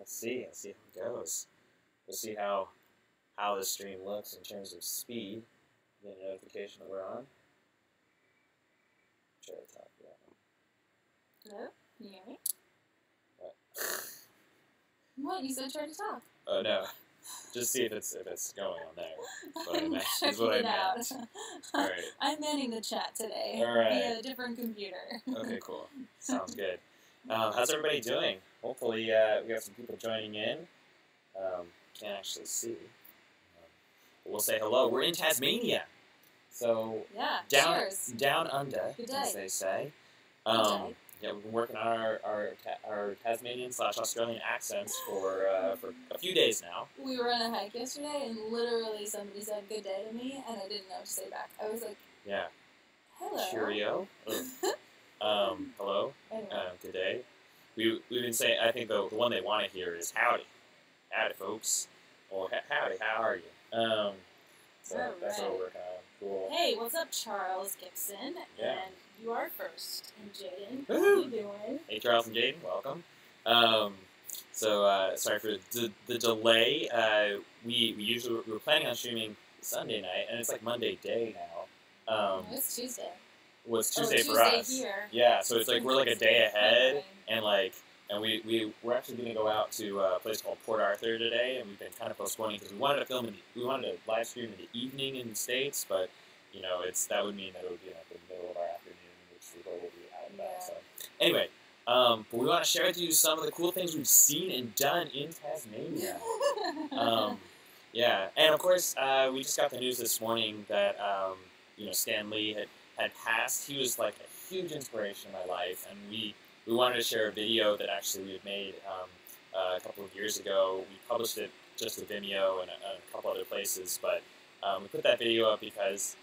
let's see how it goes. We'll see how the stream looks in terms of speed. Get a notification that we're on. Try to talk to that one. Hello? Can you hear me? What? What? You said try to talk. Oh no. Just see if it's going on there. That's what I meant. That's Checking what I it out. meant. All right. I'm manning the chat today. All right. Via a different computer. Okay, cool. Sounds good. How's everybody doing? Hopefully, we have some people joining in. Can't actually see. We'll say hello. We're in Tasmania. So Yeah, down under, Good day. as they say. Good day. Yeah, we've been working on our Tasmanian/Australian accents for a few days now. We were on a hike yesterday, and literally somebody said "good day" to me, and I didn't know what to say back. I was like, Yeah. "Hello." Cheerio. Hello. Anyway. Good day. We've been saying. I think the one they want to hear is howdy, howdy, folks, or howdy, how are you? So that's what we're working on. Cool. Hey, what's up, Charles Gibson? Yeah. And you are first. And Jaden, Woo-hoo. how are you doing? Hey, Charles and Jaden, welcome. Sorry for the delay. We were planning on streaming Sunday night, and it's like Monday day now. It's Tuesday. Well, it's Tuesday for Tuesday us. here. Yeah, so it's like we're like a day ahead, Right. and we're actually going to go out to a place called Port Arthur today, and we've been kind of postponing because we wanted to live stream in the evening in the States, but you know that would mean that it would be like the middle of our afternoon, which we will be out and about. Yeah. So anyway, but we want to share with you some of the cool things we've seen and done in Tasmania. Yeah, and of course we just got the news this morning that Stan Lee had passed. He was like a huge inspiration in my life, and we wanted to share a video that actually we had made a couple of years ago. We published it just with Vimeo and a couple other places, but we put that video up because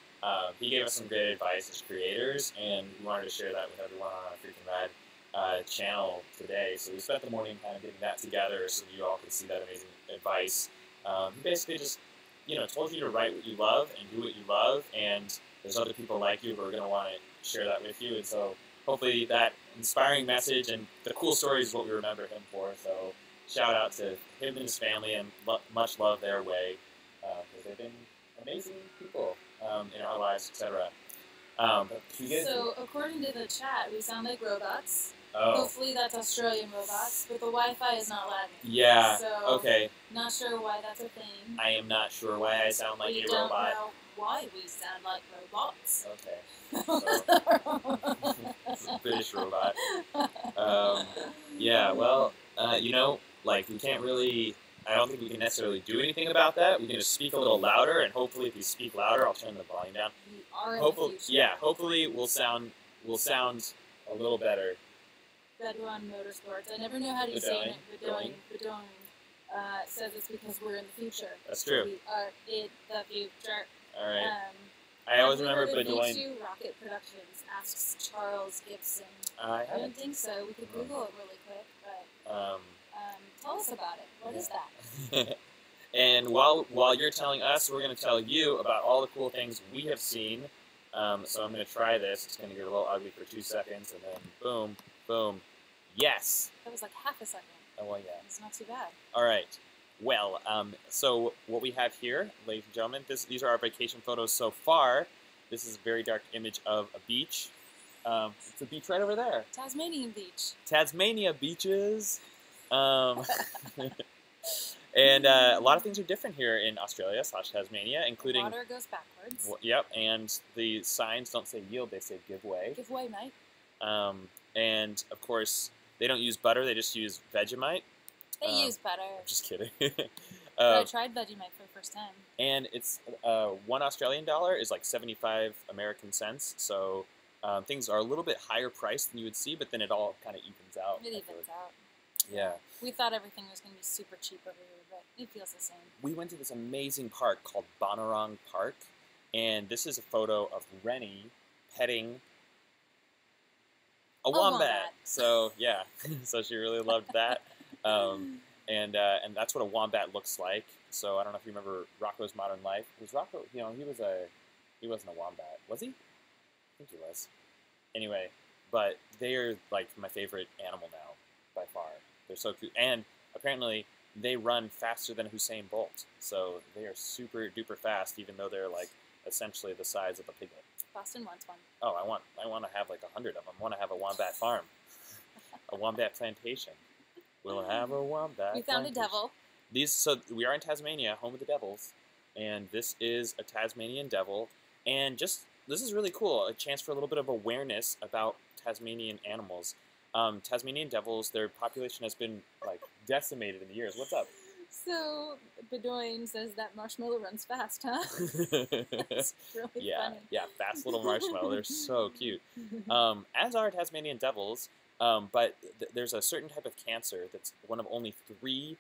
he gave us some great advice as creators, and we wanted to share that with everyone on our Freaking Rad channel today. So we spent the morning kind of getting that together so you all could see that amazing advice. He basically just told you to write what you love and do what you love, and there's other people like you who are going to want to share that with you, and so hopefully that inspiring message and the cool stories is what we remember him for. So shout out to him and his family, and much love their way, because they've been amazing people in our lives, etc. So according to the chat, we sound like robots. Oh. Hopefully that's Australian robots, but the Wi-Fi is not lagging. Yeah. So okay. Not sure why that's a thing. I am not sure why I sound like we a don't robot. know why we sound like robots. Okay. It's a British robot. Yeah, well, we can't really, I don't think we can necessarily do anything about that. We can just speak a little louder, and hopefully if you speak louder, I'll turn the volume down. We are in Hopefully, the future. yeah, hopefully we'll sound a little better. Bedouin Motorsports. I never know how to say it. Bedouin says it's because we're in the future. That's true. We are in the future. All right. I always remember Bedouin. V2 Rocket Productions asks Charles Gibson. I don't think so. We could Google it really quick, but tell us about it. What is that? And while you're telling us, we're going to tell you about all the cool things we have seen. So I'm going to try this. It's going to get a little ugly for 2 seconds, and then boom, boom. Yes. That was like half a second. Oh, well, yeah. It's not too bad. All right. Well, so what we have here, ladies and gentlemen, these are our vacation photos so far. This is a very dark image of a beach. It's a beach right over there. Tasmanian beach. Tasmania beaches. And a lot of things are different here in Australia/Tasmania, including... Water goes backwards. Yep, and the signs don't say yield, they say give way. Give way, mate. And, of course, they don't use butter, they just use Vegemite. They use butter. I'm just kidding. I tried Vegemite for the first time. And it's $1 Australian dollar is like 75 American cents, so things are a little bit higher priced than you would see, but then it all kind of evens out. It evens out. Yeah. We thought everything was going to be super cheap over here, but it feels the same. We went to this amazing park called Bonarong Park, and this is a photo of Rennie petting a wombat. So, yeah. So she really loved that. And that's what a wombat looks like. So I don't know if you remember Rocco's Modern Life. Was Rocco, he wasn't a wombat, was he? I think he was. Anyway, but they are like my favorite animal now, by far. They're so cute. And apparently they run faster than Usain Bolt. So they are super duper fast, even though they're like essentially the size of a piglet. Boston wants one. Oh, I want to have like 100 of them. I want to have a wombat farm, a wombat plantation. We'll have a wombat. We found plantation. a devil. So we are in Tasmania, home of the devils, and this is a Tasmanian devil. And this is really cool. A chance for a little bit of awareness about Tasmanian animals. Tasmanian devils, their population has been like decimated in the years. What's up? So Bedoin says that marshmallow runs fast, huh? That's really funny. Yeah, fast little marshmallow. They're so cute. As are Tasmanian devils, but there's a certain type of cancer that's one of only 3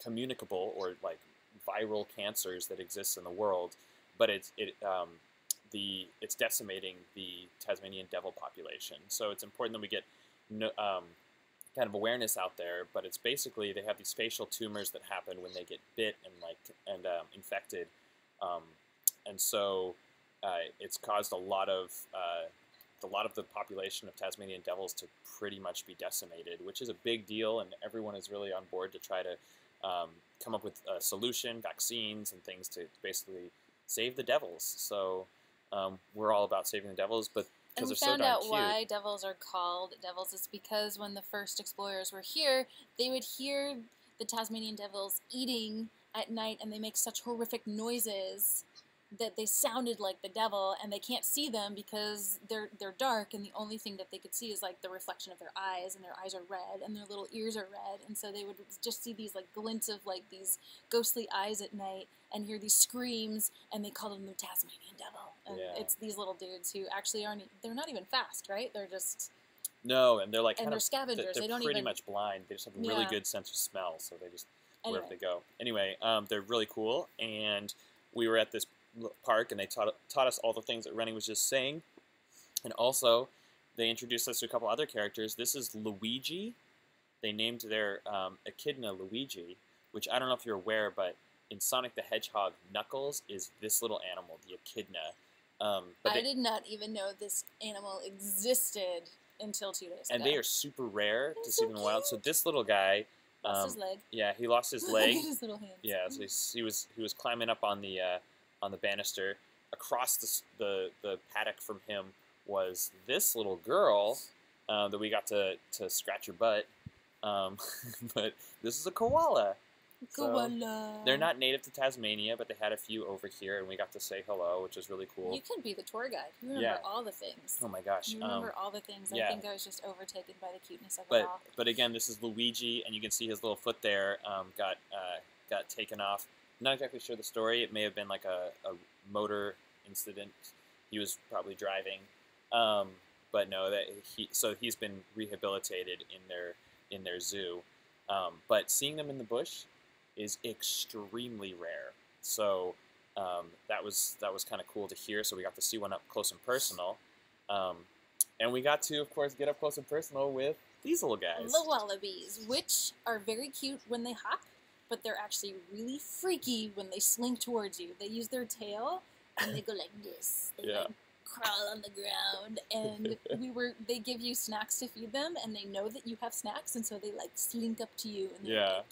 communicable or like viral cancers that exists in the world, but it's decimating the Tasmanian devil population. So it's important that we get kind of awareness out there. But it's basically they have these facial tumors that happen when they get bit and infected, and so it's caused a lot of the population of Tasmanian devils to pretty much be decimated, which is a big deal, and everyone is really on board to try to come up with a solution, vaccines, and things to basically save the devils. So we're all about saving the devils, but because they're so darn cute. And we found out why devils are called devils. It's because when the first explorers were here, they would hear the Tasmanian devils eating at night, and they make such horrific noises that they sounded like the devil, and they can't see them because they're dark, and the only thing that they could see is like the reflection of their eyes, and their eyes are red, and their little ears are red, and so they would just see these like glints of like these ghostly eyes at night, and hear these screams, and they called them the Tasmanian devil. And it's these little dudes who actually they're not even fast, right? They're just... No, and they're like they're scavengers. They're they don't pretty even... much blind. They just have a really good sense of smell, so they just wherever they go. Anyway, they're really cool, and we were at this park, and they taught us all the things that Rennie was just saying, and also they introduced us to a couple other characters. This is Luigi. They named their echidna Luigi, which I don't know if you're aware, but in Sonic the Hedgehog, Knuckles is this little animal, the echidna. I did not even know this animal existed until 2 days ago. And they are super rare to see them in the wild. So this little guy lost his leg. Yeah, he lost his leg. His little hands. Yeah, so he was climbing up on the banister. Across the paddock from him was this little girl that we got to scratch her butt. But this is a koala. Koala. So they're not native to Tasmania, but they had a few over here, and we got to say hello, which was really cool. You could be the tour guide. You remember all the things. Oh my gosh. You remember all the things. I think I was just overtaken by the cuteness of it all. But again, this is Luigi, and you can see his little foot there got taken off. I'm not exactly sure the story. It may have been like a motor incident. He was probably driving. But no, he's been rehabilitated in their zoo. But seeing them in the bush is extremely rare. So that was kind of cool to hear. So we got to see one up close and personal. And we got to, of course, get up close and personal with these little guys. The wallabies, which are very cute when they hop, but they're actually really freaky when they slink towards you. They use their tail, and they go like this. They like crawl on the ground, and they give you snacks to feed them, and they know that you have snacks, and so they like slink up to you. And like,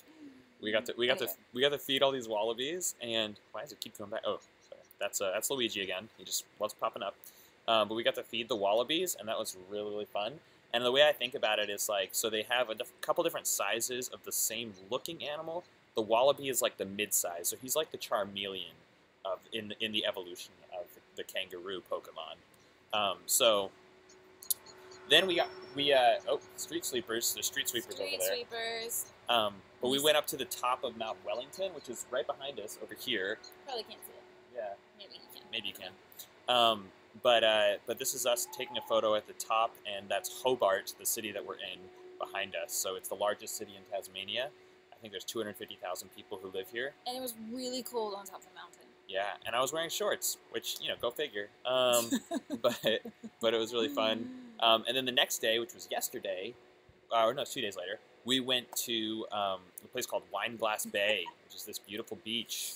we got to feed all these wallabies, and why does it keep coming back? Oh, sorry. That's Luigi again. He just loves popping up. But we got to feed the wallabies, and that was really, really fun. And the way I think about it is like, so they have a couple different sizes of the same looking animal. The wallaby is like the mid-size, so he's like the Charmeleon in the evolution of the kangaroo Pokemon. So then we street sweepers. There's street sweepers over there. Street sweepers. But we went up to the top of Mount Wellington, which is right behind us over here. Probably can't see it. Yeah. Maybe you can. But this is us taking a photo at the top, and that's Hobart, the city that we're in, behind us. So it's the largest city in Tasmania. I think there's 250,000 people who live here. And it was really cold on top of the mountain. Yeah, and I was wearing shorts, which, go figure. But it was really fun. And then the next day, which was yesterday, 2 days later, we went to a place called Wineglass Bay, which is this beautiful beach.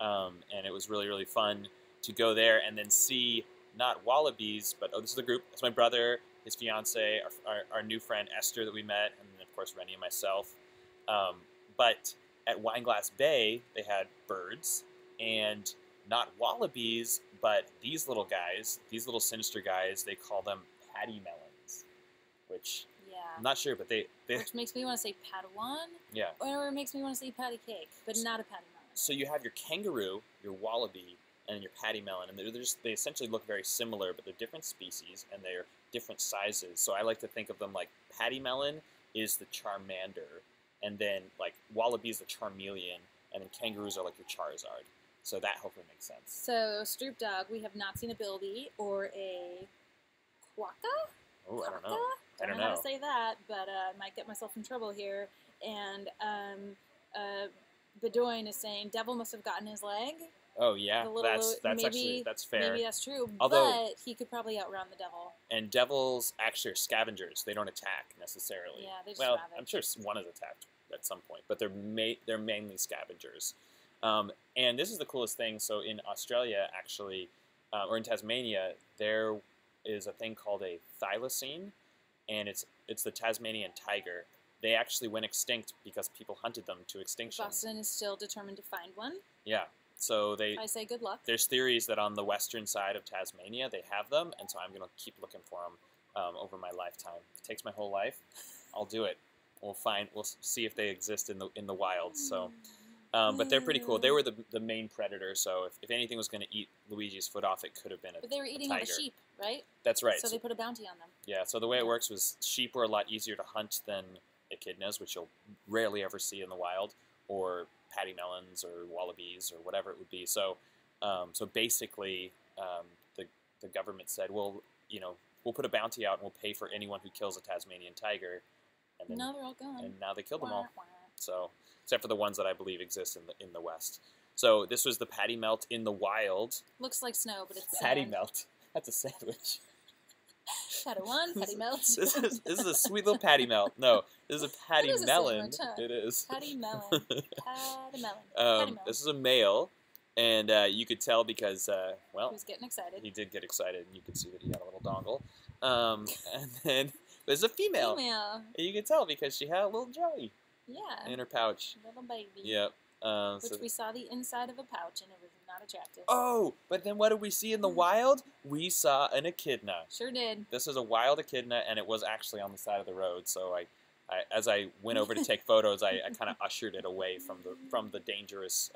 And it was really, really fun to go there and then see not wallabies, but this is the group. It's my brother, his fiance, our new friend Esther that we met, and then of course Rennie and myself. But at Wineglass Bay, they had birds, and not wallabies, but these little guys, these little sinister guys, they call them patty melons, which Yeah. I'm not sure, but they Which makes me want to say Padawan, yeah. or it makes me want to say patty cake, but not a patty melon. So you have your kangaroo, your wallaby, and your patty melon, and they essentially look very similar, but they're different species and they're different sizes. So I like to think of them like patty melon is the Charmander, and then like wallaby is the Charmeleon, and then kangaroos are like your Charizard. So that hopefully makes sense. So Stroop Dog, we have not seen a bilby or a quokka. Oh, I don't know. I don't know how to say that, but I might get myself in trouble here. And Bedoin is saying Devil must have gotten his leg. Oh yeah, that's maybe, actually fair. Maybe that's true. Although, but he could probably outrun the devil. And devils actually are scavengers. They don't attack necessarily. Yeah, they just well, ravage. I'm sure one is attacked at some point, but they're mainly scavengers. And this is the coolest thing. So in Australia, actually, or in Tasmania, there is a thing called a thylacine, and it's the Tasmanian tiger. They actually went extinct because people hunted them to extinction. Boston is still determined to find one. Yeah. So I say good luck. There's theories that on the western side of Tasmania they have them, and so I'm going to keep looking for them over my lifetime. If it takes my whole life, I'll do it. We'll see if they exist in the wild. So, but they're pretty cool. They were the main predator. So if anything was going to eat Luigi's foot off, it could have been a tiger. But they were eating all the sheep, right? That's right. So they put a bounty on them. Yeah. So the way it works was sheep were a lot easier to hunt than echidnas, which you'll rarely ever see in the wild, or patty melons or wallabies or whatever it would be. So, so basically, the government said, well, we'll put a bounty out and we'll pay for anyone who kills a Tasmanian tiger. And then, now they're all gone. And now they killed them all. So, except for the ones that I believe exist in the West. So this was the patty melt in the wild. Looks like snow, but it's patty sand. Melt. That's a sandwich. Padawan, patty melt. This is a sweet little patty melt. No, this is a patty It is a melon. sandwich, huh? It is. Patty melon. Patty melon. Patty melon. This is a male, and you could tell because He was getting excited. he did get excited, and you could see that he had a little dongle. And then there's a female. Female. And you could tell because she had a little jelly Yeah. in her pouch. Little baby. Yep. Which we saw the inside of a pouch, and it was not attractive. Oh, but then what did we see in the wild? We saw an echidna. Sure did. This is a wild echidna, and it was actually on the side of the road. So as I went over to take photos, I kind of ushered it away from the dangerous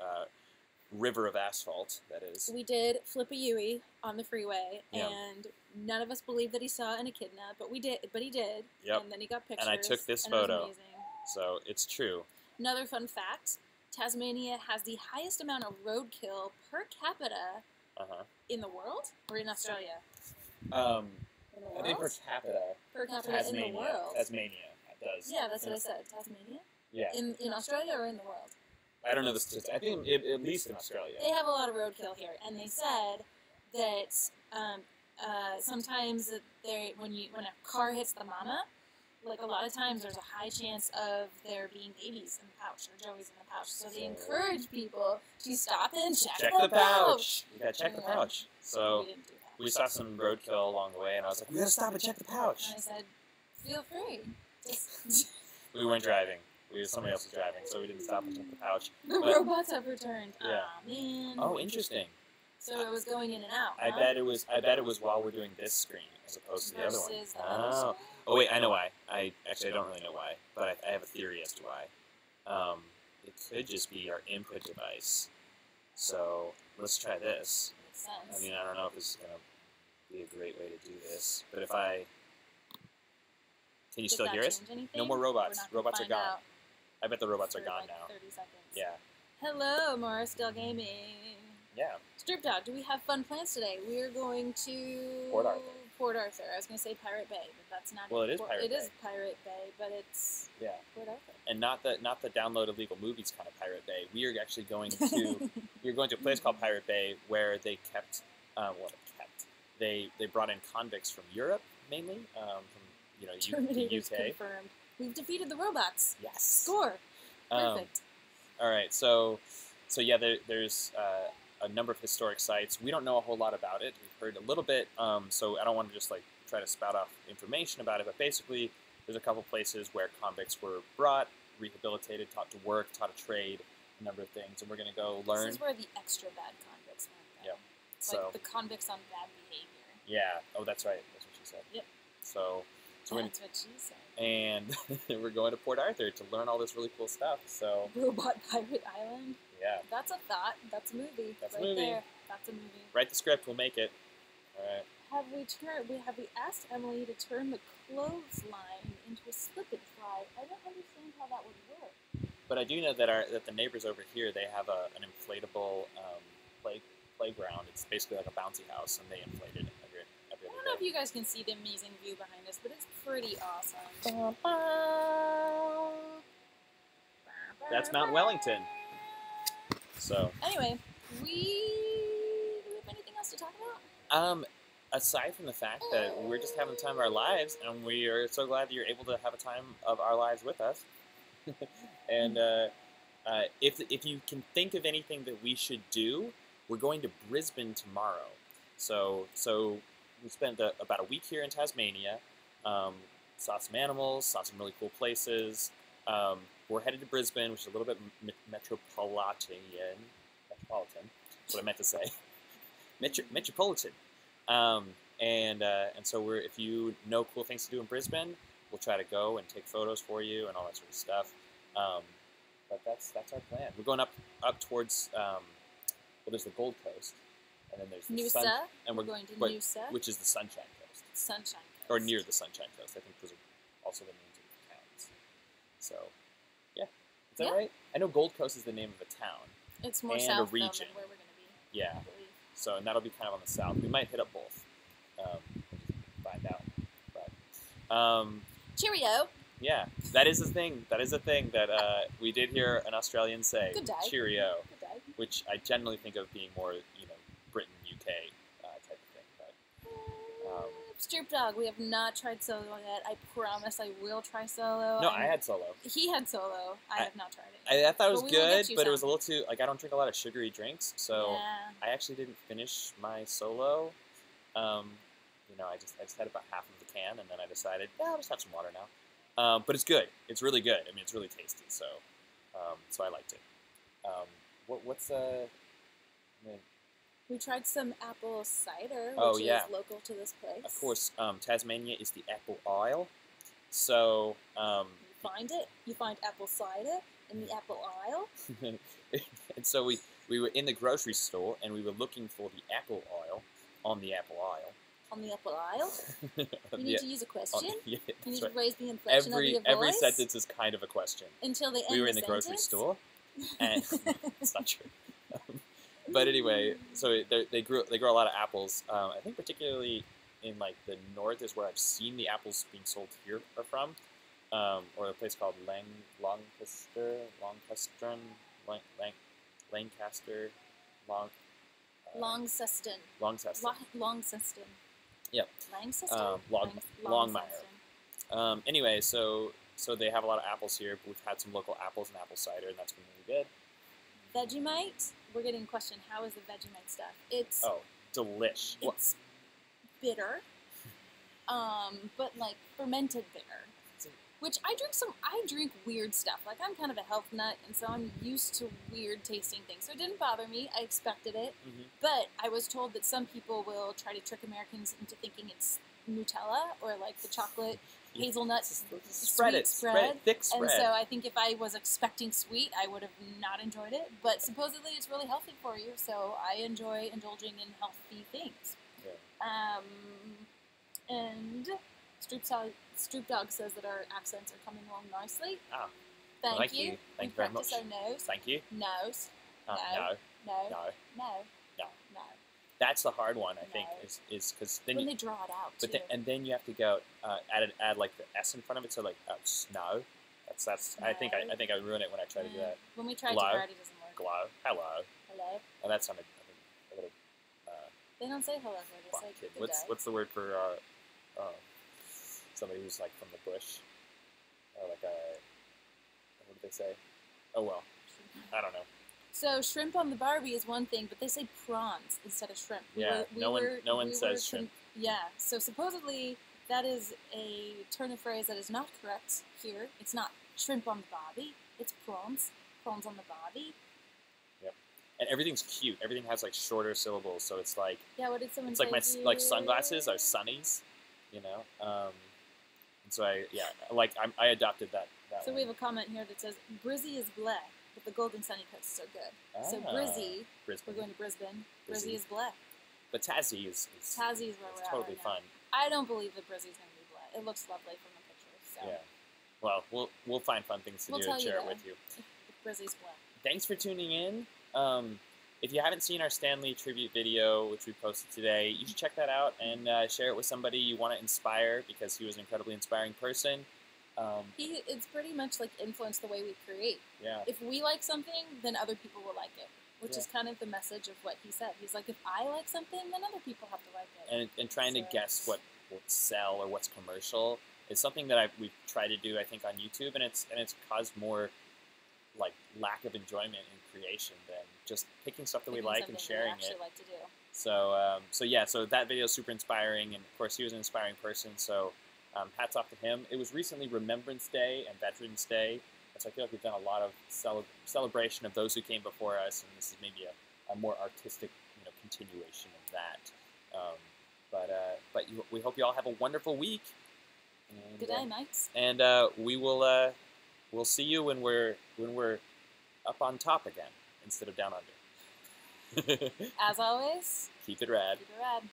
river of asphalt that is. We did flip a Yui on the freeway, Yeah. and none of us believed that he saw an echidna, but he did. Yep. And then he got pictures. And I took this and it was photo. amazing. So it's true. Another fun fact: Tasmania has the highest amount of roadkill per capita in the world, or in Australia. In the I world? think per capita. Per capita in the world. Tasmania does. Yeah, that's what I said. Tasmania. Yeah. In Australia or in the world? I don't know the statistics. I think at least in Australia. They have a lot of roadkill here, and they said that sometimes when a car hits the mama, like a lot of times there's a high chance of there being babies in the pouch or joeys in the pouch. So they encourage people to stop and check the pouch. You gotta check the pouch. So we didn't do that. we saw some roadkill along the way, and I was like, we gotta stop and check the pouch. And I said, feel free. Just We weren't driving. Somebody else was driving, so we didn't stop and check the pouch. the robots have returned. Yeah. Aw, man. Oh, interesting. So it was going in and out. I huh? bet it was while we're doing this screen as opposed to the other one. Versus the other screen? Oh wait, I know why. I don't really know why, but I have a theory as to why. It could just be our input device. So let's try this. Makes sense. I mean, I don't know if this is gonna be a great way to do this, but if I can you Did still that hear us? change anything? No more robots. We're not gonna Robots are find gone. out I bet the robots are for gone like now. 30 seconds. Yeah. Hello, Morris Still Gaming. Yeah. Strip Dog, do we have fun plans today? We are going to Port Arthur. Port Arthur. I was going to say Pirate Bay, but that's not. Well, it is Pirate It Bay. is Pirate Bay, but it's Yeah. Port Arthur. And not the download illegal movies kind of Pirate Bay. We are actually going to a place called Pirate Bay where they kept they brought in convicts from Europe mainly, from Terminator's UK. confirmed. We've defeated the robots. Yes. Score. Perfect. All right, so yeah, there's a number of historic sites. We don't know a whole lot about it. We've heard a little bit, so I don't want to just try to spout off information about it. But basically, there's a couple places where convicts were brought rehabilitated, taught to work, taught a trade, a number of things, and we're going to go learn. This is where the extra bad convicts went, though. Yep. Like So the convicts on bad behavior. yeah. Oh, that's right. That's what she said. Yep. So That's what she said. and we're going to Port Arthur to learn all this really cool stuff. So Robot Pirate Island. yeah, That's a thought. That's a movie. That's a right movie. there. That's a movie. write the script. We'll make it. All right. Have we asked Emily to turn the clothesline into a slip and slide? I don't understand how that would work. But I do know that the neighbors over here, they have an inflatable playground. It's basically like a bouncy house, and they inflate it every I other don't know if day. you guys can see the amazing view behind us, but it's pretty awesome. That's Mount Wellington. So Anyway, do we have anything else to talk about? aside from the fact that we're just having the time of our lives, and we are so glad that you're able to have a time of our lives with us. And if you can think of anything that we should do, we're going to Brisbane tomorrow. So we spent about a week here in Tasmania, saw some animals, saw some really cool places. We're headed to Brisbane, which is a little bit metropolitan. That's what I meant to say. Metropolitan. And so if you know cool things to do in Brisbane, we'll try to go and take photos for you and all that sort of stuff. But that's our plan. We're going up towards there's the Gold Coast, and then there's the Noosa. and We're going to Noosa, which is the Sunshine Coast, Sunshine Coast, or near the Sunshine Coast. I think those are also the names of the towns. So yeah, is that right? I know Gold Coast is the name of a town. It's more and a south though, than region. where we're going to be. Yeah. I believe. So, and that'll be kind of on the south. We might hit up both. Find out. But, Cheerio. yeah, that is a thing. That is a thing that we did hear an Australian say. Good day. Cheerio. Good day. Which I generally think of being more, Britain, UK type of thing. But Stroop Dog, we have not tried solo yet. I promise I will try solo. no, I had solo. He had solo. I have not tried it. I thought it was But we will get good, you but it was a some. little too, I don't drink a lot of sugary drinks, so Yeah. I actually didn't finish my solo. I just had about half of the can, and then I decided, I'll just have some water now. But it's good. It's really good. I mean, it's really tasty, so I liked it. What's We tried some apple cider, Oh, which yeah. is local to this place. of course, Tasmania is the apple isle, so You find apple cider in the apple aisle. and so we were in the grocery store, and we were looking for the apple oil on the apple aisle. On the apple aisle? You need to use a question. Yeah, You that's need right. to raise the inflection of your voice. Every sentence is kind of a question. Until they end We were the in the grocery sentence. store, and it's not true. But anyway, so they grow a lot of apples. I think particularly in like the north is where I've seen the apples being sold here are from, or a place called Lancaster, Launceston. Launceston. Launceston. Yep. Launceston? Longmire. Anyway, so they have a lot of apples here, but we've had some local apples and apple cider, and that's been really good. Vegemite? We're getting a question. How is the Vegemite stuff? It's Delish. it's bitter, but like fermented bitter. Which I drink weird stuff. Like I'm kind of a health nut, and so I'm used to weird tasting things. So it didn't bother me. I expected it. Mm-hmm. But I was told that some people will try to trick Americans into thinking it's Nutella or like the chocolate hazelnut Spread spread. thick spread. And so I think if I was expecting sweet, I would have not enjoyed it. But supposedly it's really healthy for you, so I enjoy indulging in healthy things. Yeah. And Stroop Dog says that our accents are coming along nicely. Ah, Thank you. Thank you We very much. practice our nose. Thank you. Nose. No. No. No. No. No. No. That's the hard one, I think, No. is because then When you, they draw it out, but too. then you have to go add like the S in front of it, so like snow. That's I think I ruin it when I try to do that. When we try Glow. too hard, it doesn't work. Glow. Hello. Hello. And that sounded a little. They don't say hello. They just say Kid. good day. What's the word for somebody who's like from the bush, or like what do they say? Oh well, I don't know. So shrimp on the Barbie is one thing, but they say prawns instead of shrimp. No one says shrimp. Yeah. So supposedly that is a turn of phrase that is not correct here. It's not shrimp on the barbie. It's prawns. Prawns on the barbie. Yep. And everything's cute. Everything has like shorter syllables, so it's like Yeah, what did someone it's say? like like sunglasses are sunnies, you know. And so I adopted that. So one. we have a comment here that says Brizzy is bleh, but the golden sunny coast is so good. So Brizzy, Brisbane. we're going to Brisbane. Brizzy. Brizzy is bleh. But Tassie is Tassie is where we're totally at right fun. now. I don't believe that Brizzy's going to be bleh. It looks lovely from the pictures. So. Yeah. Well, we'll find fun things to do and share it with you. If Brizzy's bleh. Thanks for tuning in. If you haven't seen our Stanley tribute video, which we posted today, you should check that out and share it with somebody you want to inspire, because he was an incredibly inspiring person. It's pretty much like influenced the way we create. Yeah. If we like something, then other people will like it, which is kind of the message of what he said. He's like, if I like something, then other people have to like it. And trying to guess what will sell or what's commercial is something that we've tried to do, I think, on YouTube, and it's caused more like lack of enjoyment in creation than just picking stuff that we like and sharing it. Like to do. So that video is super inspiring, and of course he was an inspiring person. So hats off to him. It was recently Remembrance Day and Veterans Day, and so I feel like we've done a lot of celebration of those who came before us, and this is maybe a more artistic, continuation of that. But we hope you all have a wonderful week. And, good day, mates. And we'll see you when we're up on top again instead of down under. As always, Keep it rad. Keep it rad.